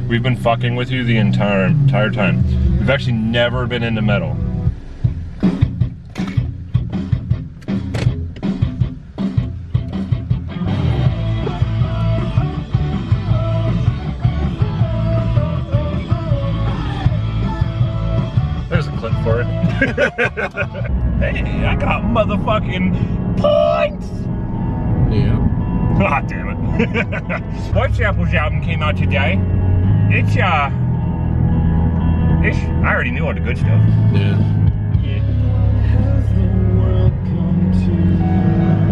We've been fucking with you the entire time. We've actually never been into metal. There's a clip for it. Hey, I got motherfucking points! Yeah. Ah, damn it. Whitechapel's album came out today. It's, I already knew all the good stuff. Yeah.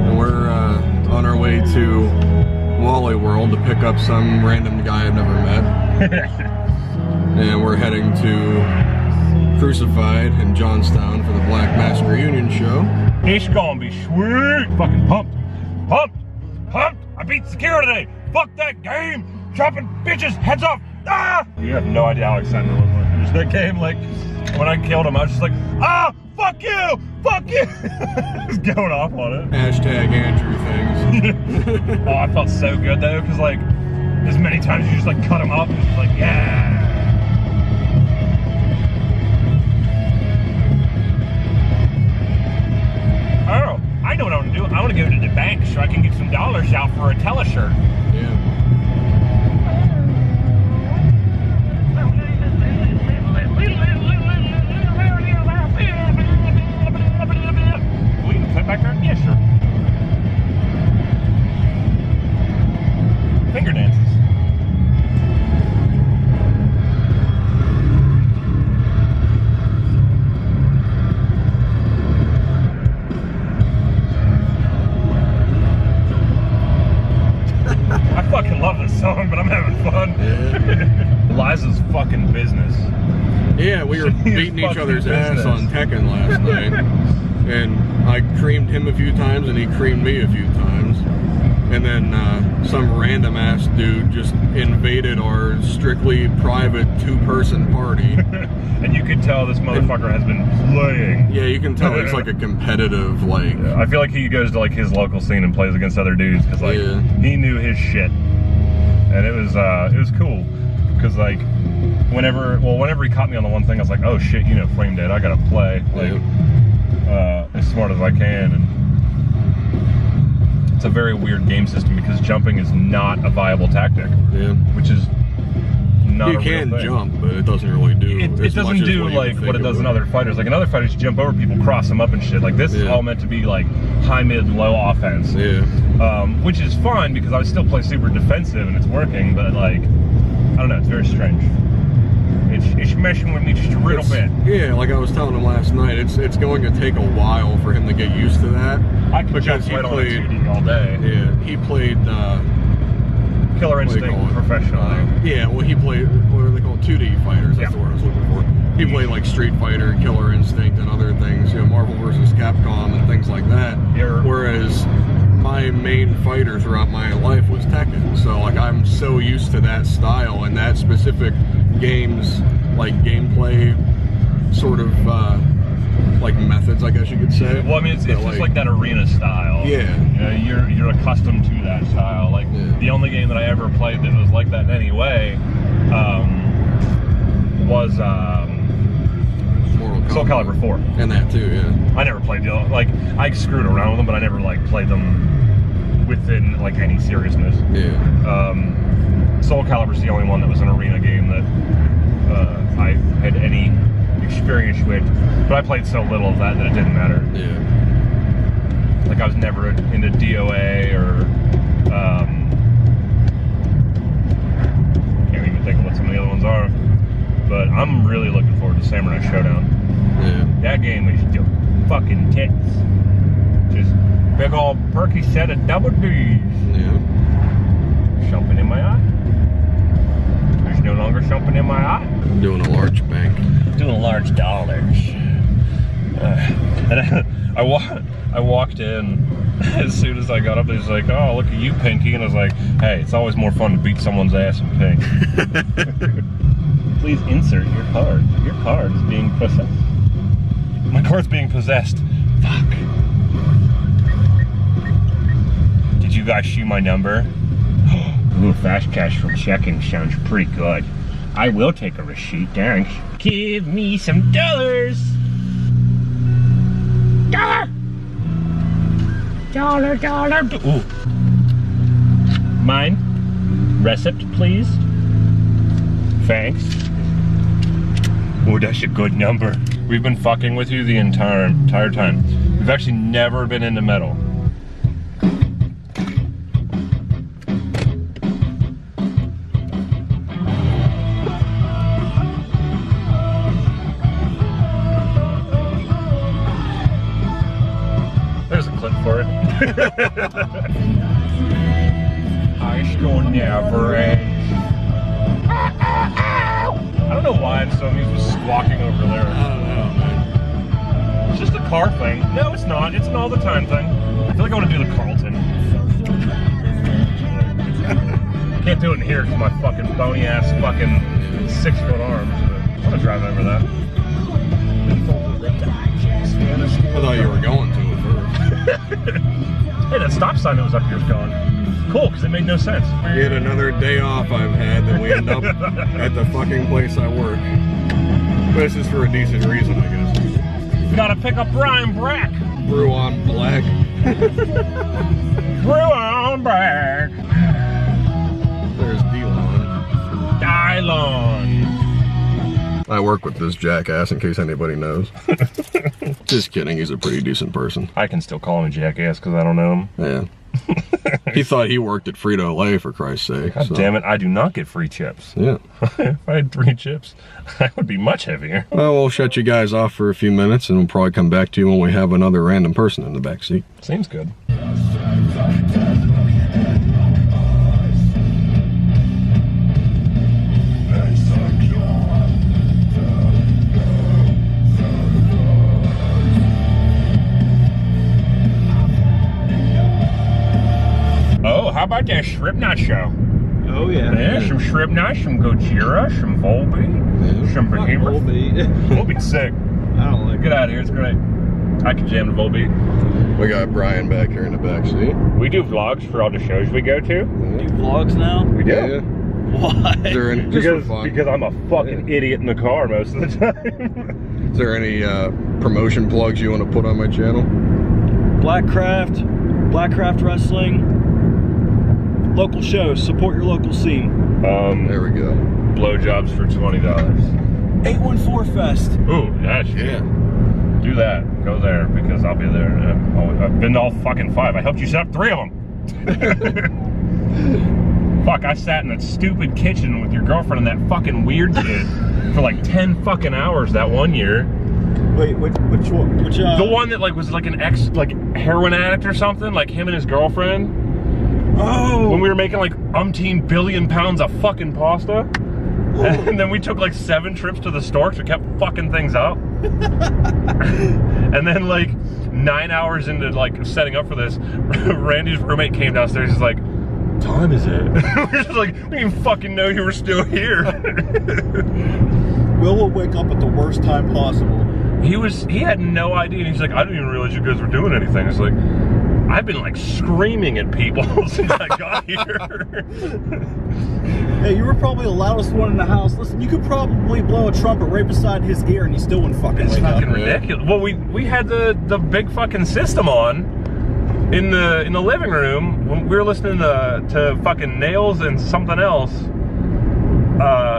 And we're on our way to Wally World to pick up some random guy I've never met. And we're heading to Crucified in Johnstown for the Black Mask Reunion show. It's gonna be sweet. Fucking pumped. Pumped. Pumped. I beat security today. Fuck that game. Chopping bitches heads off. Ah! You have no idea how excited I was when I finished that game. Like, when I killed him, I was just like, ah! Fuck you! Fuck you! Just going off on it. Hashtag Andrew things. Oh, I felt so good though, because like, as many times you just like cut him up and just like, yeah! Oh, I know what I want to do. I want to go to the bank so I can get some dollars out for a teleshirt. Yeah. We can put back there? Yeah, sure. Finger dances. I fucking love this song, but I'm having fun. Yeah. Liza's fucking business. Yeah, we were beating each other's ass on Tekken last night. And I creamed him a few times and he creamed me a few times. And then some random ass dude just invaded our strictly private two-person party. And you could tell this motherfucker has been playing. Yeah, you can tell it's like a competitive, like... Yeah, I feel like he goes to like his local scene and plays against other dudes because like he knew his shit. And it was cool. Because like whenever he caught me on the one thing, I was like, oh shit, you know, Flame Dead, I gotta play like as smart as I can. And it's a very weird game system because jumping is not a viable tactic. Yeah. Which is not you a real can thing. jump, but it doesn't really do It doesn't do like what it does in other fighters. Like in other fighters, you jump over people, cross them up and shit. Like this is all meant to be like high, mid, low offense. Yeah. Which is fine because I still play super defensive and it's working, but like, I don't know, it's very strange. It's messing with me just a little bit. Yeah, like I was telling him last night, it's going to take a while for him to get used to that. I could jump right on the 2D all day. Yeah, he played Killer Instinct professionally. Yeah, well he played, what are they called? 2D fighters, that's the word I was looking for. He played like Street Fighter, Killer Instinct, and other things, you know, Marvel vs. Capcom and things like that. Whereas my main fighter throughout my life was Tekken. So like I'm so used to that style and that specific game's like gameplay sort of like methods, I guess you could say. Well, I mean, it's just like that arena style. Yeah. You know, you're accustomed to that style. Like the only game that I ever played that was like that in any way was Soul Calibur 4. And that too, yeah. I never played the like I screwed around with them, but I never like played them within like any seriousness. Yeah. Soul Calibur's the only one that was an arena game that I had any experience with, but I played so little of that that it didn't matter. Yeah. Like I was never into DOA or can't even think of what some of the other ones are. But I'm really looking forward to Samurai Showdown. Yeah. That game is just fucking tits. Just big old perky set of double D's. Yeah. Something in my eye. There's no longer something in my eye. Doing a large bank. Doing large dollars. And I walked in as soon as I got up. He was like, "Oh, look at you, Pinky," and I was like, "Hey, it's always more fun to beat someone's ass in pink." Please insert your card. Your card is being possessed. My card's being possessed. Fuck. Did you guys see my number? Ooh, fast cash from checking sounds pretty good. I will take a receipt, thanks. Give me some dollars. Dollar. Ooh. Mine. Receipt, please. Thanks. Oh, that's a good number. We've been fucking with you the entire time. We've actually never been into metal. There's a clip for it. High school never ends. I don't know why some music was squawking over there. I don't know, man. It's just a car thing. No, it's not. It's an all the time thing. I feel like I want to do the Carlton. Can't do it in here because my fucking bony ass fucking 6-foot arms. But I want to drive over that. I thought you were going to it first. Hey, that stop sign that was up here is gone. Cool, because it made no sense. Yet another day off I've had that we end up at the fucking place I work. But it's just for a decent reason, I guess. We gotta pick up Brian Brack. Brew on black. Brew on Brack. There's Dylon. I work with this jackass in case anybody knows. Just kidding, he's a pretty decent person. I can still call him a jackass because I don't know him. Yeah. He thought he worked at Frito-Lay, for Christ's sake. God damn it, I do not get free chips. Yeah. If I had 3 chips, I would be much heavier. Well, we'll shut you guys off for a few minutes and we'll probably come back to you when we have another random person in the back seat. Seems good. Oh, how about that shrimp nut show? Oh yeah. Yeah, some shrimp nuts, some Gojira, some Volbeat, some Behemoth. Volbeat's sick. I don't like Get out of here, it's great. I can jam the Volbeat. We got Brian back here in the back seat. We do vlogs for all the shows we go to. Do vlogs now? We do. Yeah. Why? Is there any, just for fun. Because I'm a fucking idiot in the car most of the time. Is there any promotion plugs you want to put on my channel? Blackcraft Wrestling, local shows, support your local scene. There we go. Blowjobs for $20. 814 Fest. Ooh, that's Yeah. Do that. Go there because I'll be there. I've been to all fucking 5. I helped you set up 3 of them. Fuck, I sat in that stupid kitchen with your girlfriend and that fucking weird kid for like 10 fucking hours that one year. Wait, which one? The one that like was like an ex heroin addict or something, like him and his girlfriend. Oh! When we were making like umpteen billion pounds of fucking pasta. And then we took like 7 trips to the store because we kept fucking things up. And then like 9 hours into like setting up for this, Randy's roommate came downstairs. He's like, "What time is it?" We're just like, we didn't fucking know you were still here. Will wake up at the worst time possible. He had no idea. And he's like, "I didn't even realize you guys were doing anything." It's like, I've been like screaming at people since I got here. Hey, you were probably the loudest one in the house. Listen, you could probably blow a trumpet right beside his ear and he still wouldn't fucking It's wake fucking up. ridiculous. Well, we had the big fucking system on in the living room when we were listening to fucking Nails and something else.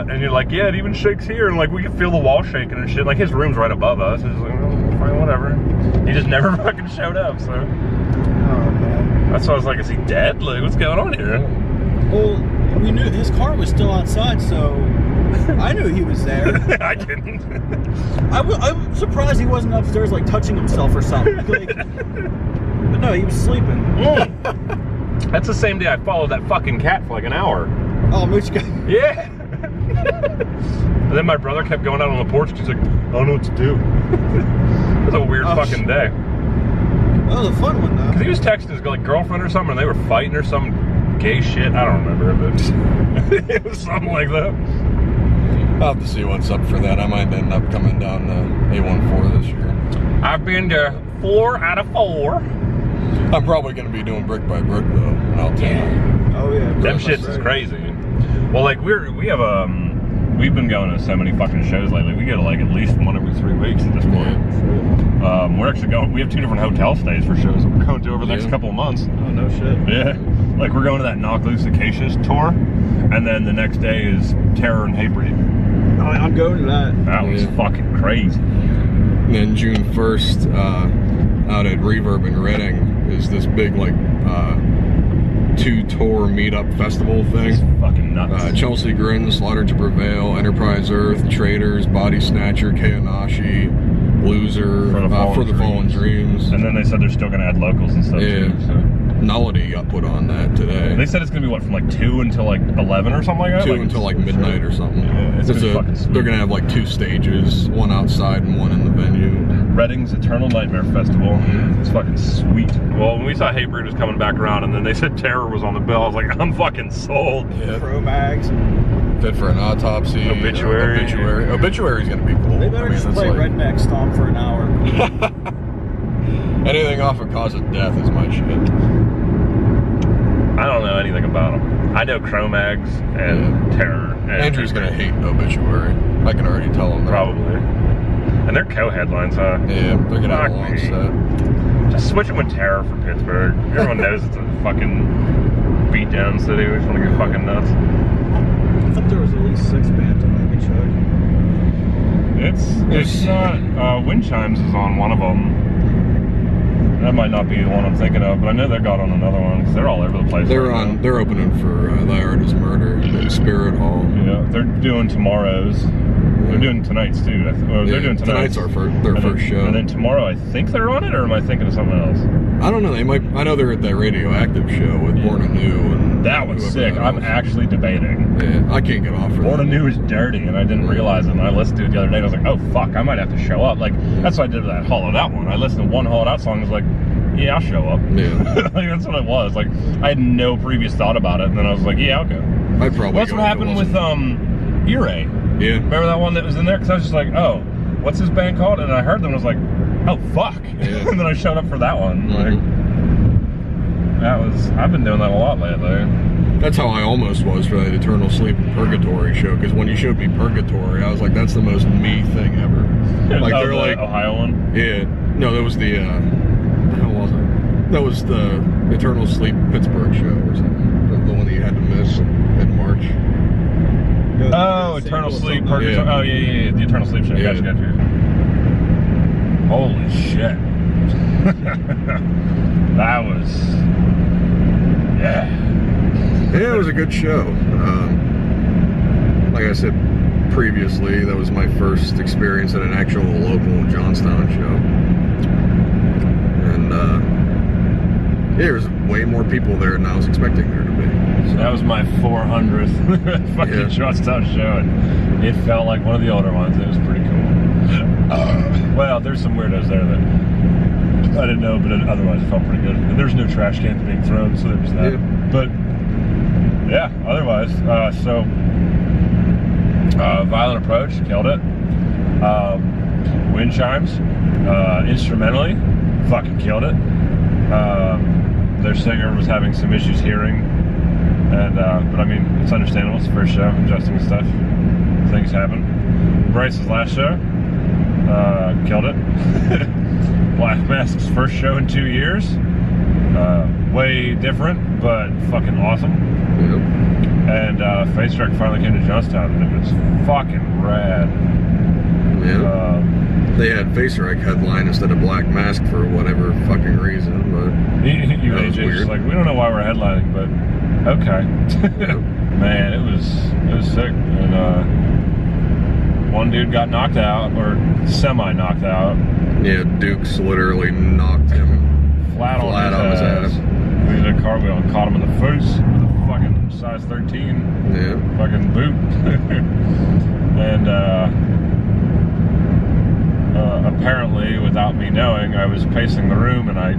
And you're like, yeah, it even shakes here, and like we could feel the wall shaking and shit. Like his room's right above us. It's like, well, fine, whatever. He just never fucking showed up. So Oh man. that's why I was like, is he dead? Like, what's going on here? Well, we knew his car was still outside, so I knew he was there. I didn't. I'm surprised he wasn't upstairs like touching himself or something. Like, but no, he was sleeping. That's the same day I followed that fucking cat for like an hour. Oh, which guy? Yeah. And then my brother kept going out on the porch because he's like, I don't know what to do. It was a weird fucking day. That was a fun one though. Because he was texting his like girlfriend or something, and they were fighting or some gay shit. I don't remember, but it was something like that. I'll have to see what's up for that. I might end up coming down to A14 this year. I've been to 4 out of 4. I'm probably going to be doing brick by brick though, and I'll tell you. Oh yeah. Them shits is crazy. Well, like we have we've been going to so many fucking shows lately. We go to like at least one every 3 weeks at this point. We're actually going. We have 2 different hotel stays for shows that we're going to over the next couple of months. Oh no shit. Yeah, like we're going to that Knock Loose Acacias tour, and then the next day is Terror and Hatebreed. I'm going to that. That was fucking crazy. And then June 1st, out at Reverb in Reading is this big like 2-tour meetup festival thing. It's fucking nuts. Chelsea Grin, Slaughter to Prevail, Enterprise Earth, Traders, Body Snatcher, Kaonashi, Loser, For the Fallen Dreams. And then they said they're still going to add locals and stuff too. So. Nullity got put on that today. They said it's going to be what, from like 2 until like 11 or something like that? 2 until like midnight or something. Yeah, it's they're going to have like 2 stages, one outside and one in the venue. Reading's Eternal Nightmare Festival. It's fucking sweet. Well, when we saw Hatebreed was coming back around and then they said Terror was on the bill, I was like, I'm fucking sold. Yeah. Pro mags. Fit for an Autopsy. Obituary. Obituary's going to be cool. They better just play like... Redneck Stomp for an hour. Anything off of Cause of Death is my shit. I don't know anything about them. I know Chromags and Terror. And Andrew's going to hate Obituary. I can already tell him that. Probably. And they're co-headlines, huh? Yeah, they're going to have a long set. Just switch it with Terror for Pittsburgh. Everyone knows it's a fucking beatdown city. We just want to get fucking nuts. I thought there was at least 6 bands on that show. It's not. Wind Chimes is on one of them. That might not be the one I'm thinking of, but I know they got on another one because they're all over the place. They're on. They're opening for Thy Art Is Murder at Spirit Hall. Yeah, they're doing tomorrow's. They're doing tonight's too. They're doing tonight's. Their first show. And then tomorrow, I think they're on it, or am I thinking of something else? I don't know. They might. I know they're at that Radioactive show with Born Anew. And that was sick. I'm actually debating. Yeah, I can't get off for Born Anew is dirty, and I didn't realize it. And I listened to it the other day, and I was like, oh fuck, I might have to show up. Like that's what I did with that Hollowed Out one. I listened to one Hollowed Out song, and was like, yeah, I'll show up. Yeah, like, that's what it was. Like I had no previous thought about it, and then I was like, yeah, I'll go. I'd probably. That's what happened with Earache. Yeah. Remember that one that was in there? Because I was just like, oh, what's this band called? And I heard them and I was like, oh, fuck. Yeah. And then I showed up for that one. Like, I've been doing that a lot lately. That's how I almost was for that Eternal Sleep and Purgatory show. Because when you showed me Purgatory, I was like, that's the most me thing ever. Like, they're the like. Ohio one? Yeah. No, that was the hell was it? That was the Eternal Sleep Pittsburgh show or something. The one that you had to miss in March. Oh, Eternal Sleep, Purgatory. Yeah. Oh, yeah, the Eternal Sleep show. Yeah. Gotcha. Holy shit. That was... Yeah. Yeah, it was a good show. Like I said previously, that was my first experience at an actual local Johnstown show. And, yeah, there was way more people there than I was expecting there to be. So. That was my 400th fucking Johnstown show, and it felt like one of the older ones. It was pretty cool. Well, there's some weirdos there that I didn't know, but otherwise it felt pretty good. And there's no trash cans being thrown, so there was that. Yeah. But, yeah, otherwise, Violent Approach, killed it. Wind Chimes, instrumentally, fucking killed it. Their singer was having some issues hearing, and but I mean, it's understandable. It's the first show, adjusting stuff. Things happen. Bryce's last show, killed it. Black Mask's first show in 2 years, way different, but fucking awesome. Yep. And Face Wreck finally came to Johnstown, and it was fucking rad. Yeah. They had Face Wreck headline instead of Black Mask for whatever fucking reason, but UAJ's just like, we don't know why we're headlining, but okay. Yep. Man, it was sick. And one dude got knocked out, or semi-knocked out. Yeah, Dukes literally knocked him flat on his ass. We did a cartwheel and caught him in the face with a fucking size 13 fucking boot. And apparently, without me knowing, I was pacing the room and I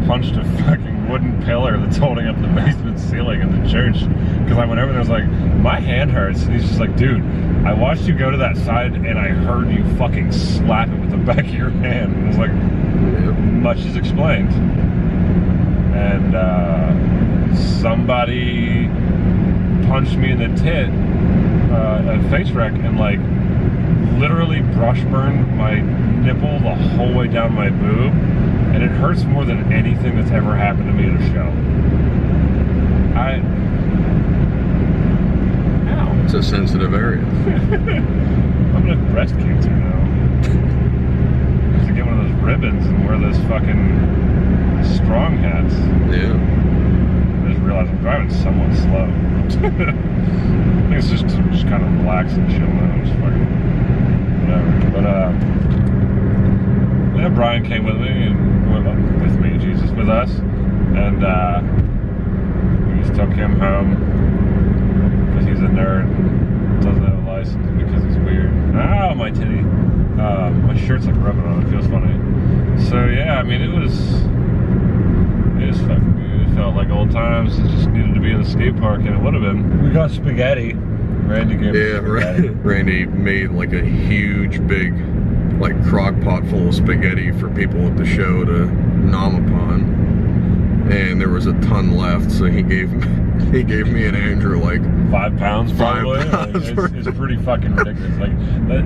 punched a fucking wooden pillar that's holding up the basement ceiling in the church. Because I went over there and I was like, my hand hurts. And he's just like, dude, I watched you go to that side and I heard you fucking slap it with the back of your hand. And I was like, much is explained. And somebody punched me in the tit a face wreck and like literally brush burned my nipple the whole way down my boob, and it hurts more than anything that's ever happened to me at a show. Ow. It's a sensitive area. I'm gonna have breast cancer now. I have to get one of those ribbons and wear those fucking strong hats. Yeah. I just realized I'm driving somewhat slow. I think it's just kind of relax and chill now. Just fucking whatever. But yeah, Brian came with me and Jesus, with us, and we just took him home because he's a nerd and doesn't have a license because he's weird. Oh, my titty. My shirt's like rubbing on it. It feels funny. So yeah, I mean, it was fucking good. It felt like old times. It just needed to be in the skate park, and it would have been. We got spaghetti. Randy gave me spaghetti. Randy made like a huge, big, like crock pot full of spaghetti for people at the show to nom upon, and there was a ton left, so he gave me and Andrew like 5 pounds probably. 5 pounds. It's pretty fucking ridiculous. Like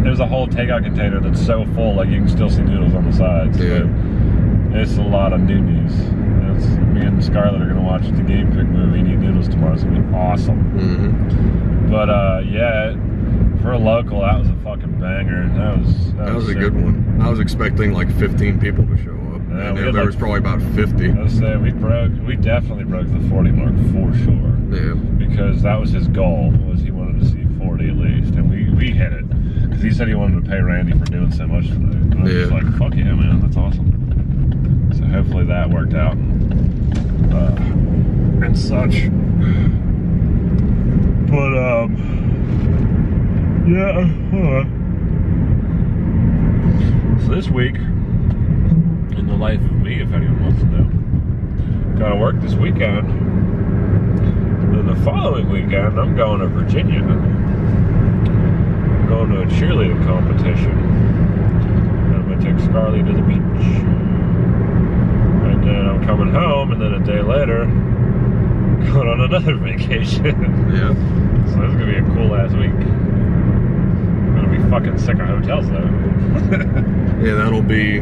there's a whole takeout container that's so full, like you can still see noodles on the sides. Yeah. It's a lot of noodles. Me and Scarlett are gonna watch the Game Pick movie and eat noodles tomorrow. It's gonna be awesome. Mm-hmm. But yeah, for a local, that was a fucking banger. That was a good one. I was expecting like 15 people to show up, and there was probably about 50. I was saying we definitely broke the 40 mark for sure. Yeah. Because that was his goal, was he wanted to see 40 at least, and we hit it. Because he said he wanted to pay Randy for doing so much today. And I was just like, fuck yeah, man, that's awesome. So hopefully that worked out. And such. But yeah. So this week, in the life of me, if anyone wants to know, gotta work this weekend. Then the following weekend, I'm going to Virginia. I'm going to a cheerleading competition. And I'm gonna take Scarlett to the beach. And then I'm coming home, and then a day later, going on another vacation. Yeah. So this is gonna be a cool ass week. I'm gonna be fucking sick of hotels though. Yeah, that'll be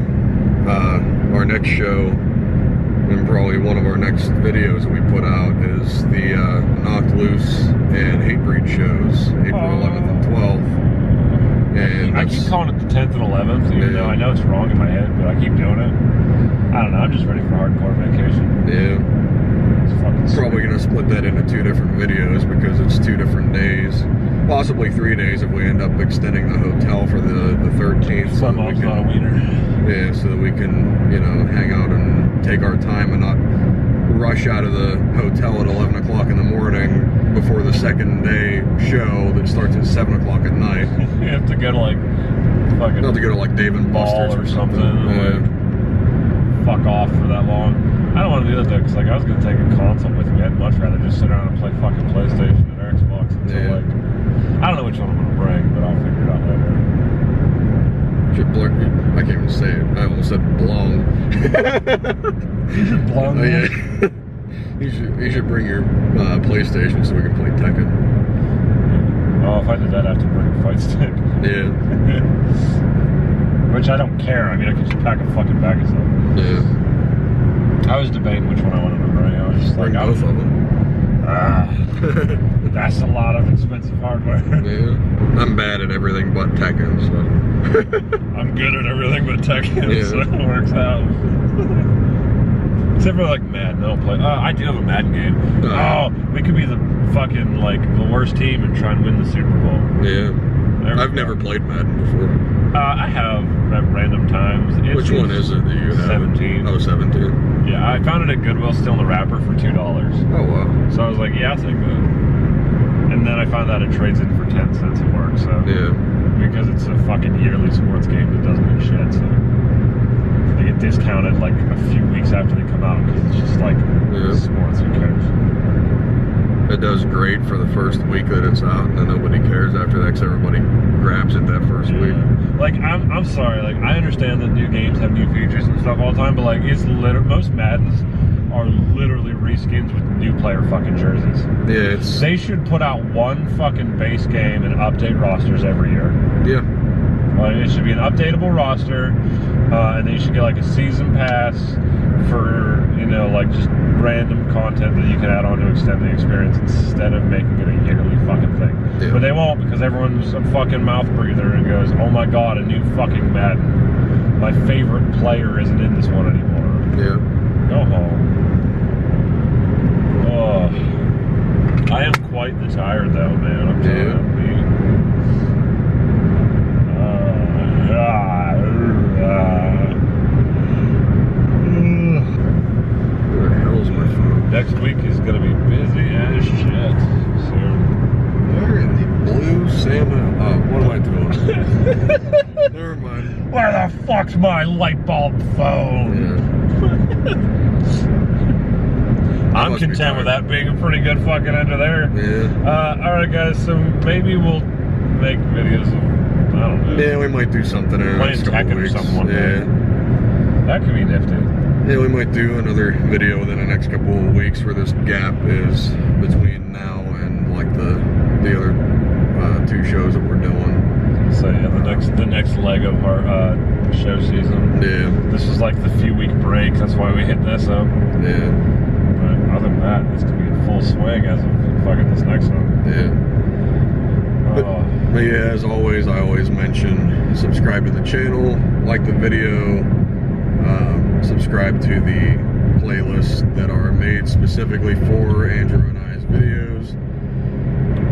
our next show, and probably one of our next videos that we put out is the Knocked Loose and Hatebreed shows, April 11th and 12th. And I keep calling it the 10th and 11th, even though I know it's wrong in my head, but I keep doing it. I don't know, I'm just ready for hardcore vacation. Yeah. Probably going to split that into 2 different videos because it's 2 different days, possibly 3 days if we end up extending the hotel for the 13th. So mom's not a wiener. Yeah, so that we can, you know, hang out and take our time and not rush out of the hotel at 11 o'clock in the morning before the second day show that starts at 7 o'clock at night. You have to go to like fucking... Not to go to like Dave and Buster's or something. Yeah. Like, fuck off for that long. I don't want to do that though, because like I was gonna take a console with me. I'd much rather just sit around and play fucking PlayStation and Xbox until like I don't know which one I'm gonna bring, but I'll figure it out later. I can't even say it. I almost said belong. You should belong. Oh, yeah. You should bring your PlayStation so we can play Tekken. Oh, if I did that, I'd have to bring a fight stick. Yeah. Which I don't care. I mean, I could just pack a fucking bag of stuff. Yeah. I was debating which one I wanted to bring. I was just like, both of them. That's a lot of expensive hardware. Yeah. I'm bad at everything but Tekken, so. I'm good at everything but Tekken, yeah. so it works out. Except for like Madden, I don't play. I do have a Madden game. We could be the fucking like the worst team and try and win the Super Bowl. Yeah. I've never played Madden before. I have at random times. Which one is it that you have? 17. Oh, 17. Yeah, I found it at Goodwill still in the wrapper for $2. Oh, wow. So I was like, yeah, I'll take that. And then I found out it trades in for 10 cents at work, so. Yeah. Because it's a fucking yearly sports game that doesn't mean shit, so. They get discounted like a few weeks after they come out because it's just like sports, who cares? It does great for the first week that it's out, and then nobody cares after that because everybody grabs it that first week. Like, I'm sorry, like, I understand that new games have new features and stuff all the time, but like, it's literally, most Maddens are literally reskins with new player fucking jerseys. Yeah, They should put out one fucking base game and update rosters every year. Yeah. It should be an updatable roster, and then you should get like a season pass for, you know, like just random content that you can add on to extend the experience instead of making it a yearly fucking thing. Yeah. But they won't, because everyone's a fucking mouth breather and goes, oh my god, a new fucking Madden. My favorite player isn't in this one anymore. Yeah. Go home. Oh, I am quite the tired though, man. I'm telling you. Where the hell's my phone? Next week is gonna be busy as shit. So Where in the blue salmon? Oh, what am I doing? Never mind. where the fuck's my light bulb phone? Yeah. I'm content with that being a pretty good fucking ender there. Yeah. Alright guys, so maybe we'll make videos of, I don't know. Yeah, we might do something in the next couple Tekken or weeks. something one day. Yeah. That could be nifty. Yeah, we might do another video within the next couple of weeks where this gap is between now and like the other 2 shows that we're doing. So yeah, the next leg of our show season. Yeah. This is like the few week break. That's why we hit this up. Yeah. But other than that, it's gonna be in full swing as of fucking this next one. Yeah. But yeah, as always, I always mention subscribe to the channel, like the video, subscribe to the playlists that are made specifically for Andrew and I's videos.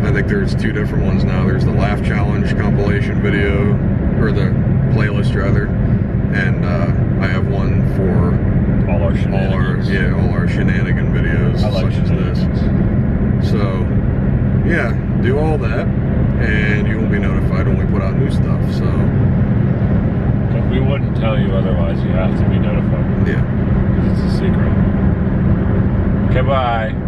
I think there's 2 different ones now. There's the Laugh Challenge compilation video, or the playlist rather, and I have one for all our shenanigans. all our shenanigan videos, I like such as this. So yeah, do all that, and you will be notified when we put out new stuff. So we wouldn't tell you otherwise. You have to be notified. yeah. Because it's a secret. Okay, bye.